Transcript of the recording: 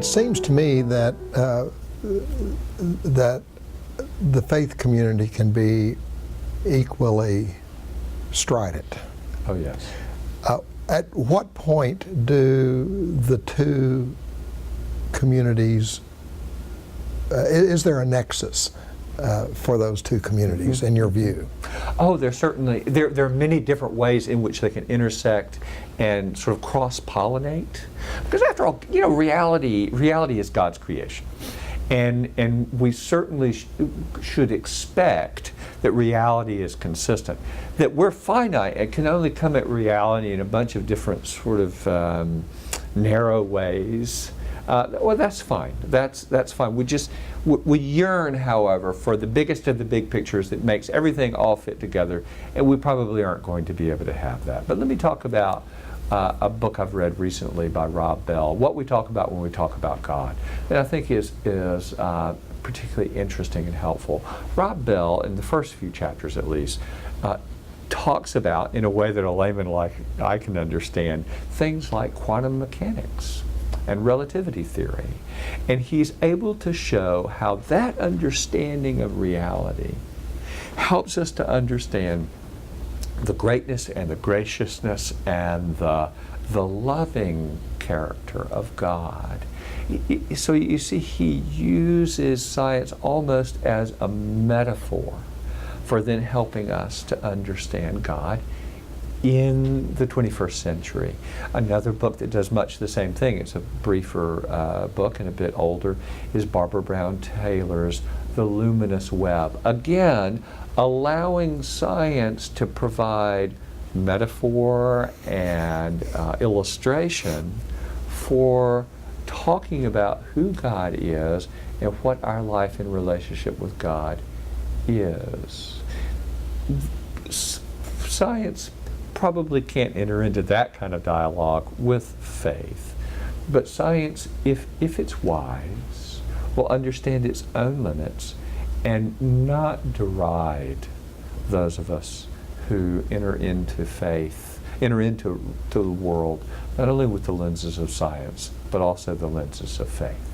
it seems to me that that the faith community can be equally strident. Oh, yes. At what point do the two communities, is there a nexus for those two communities in your view? Oh, there are many different ways in which they can intersect and sort of cross-pollinate. Because after all, you know, reality is God's creation. And we certainly should expect that reality is consistent. That we're finite and can only come at reality in a bunch of different sort of narrow ways. Well, that's fine. That's fine. We yearn, however, for the biggest of the big pictures that makes everything all fit together, and we probably aren't going to be able to have that. But let me talk about a book I've read recently by Rob Bell, What We Talk About When We Talk About God, that I think is particularly interesting and helpful. Rob Bell, in the first few chapters at least, talks about, in a way that a layman like I can understand, things like quantum mechanics and relativity theory. And he's able to show how that understanding of reality helps us to understand the greatness and the graciousness and the loving character of God. So you see, he uses science almost as a metaphor for then helping us to understand God in the 21st century. Another book that does much the same thing, it's a briefer book and a bit older, is Barbara Brown Taylor's The Luminous Web. Again, allowing science to provide metaphor and illustration for talking about who God is and what our life in relationship with God is. Science probably can't enter into that kind of dialogue with faith, but science, if it's wise, will understand its own limits and not deride those of us who enter into the world, not only with the lenses of science, but also the lenses of faith.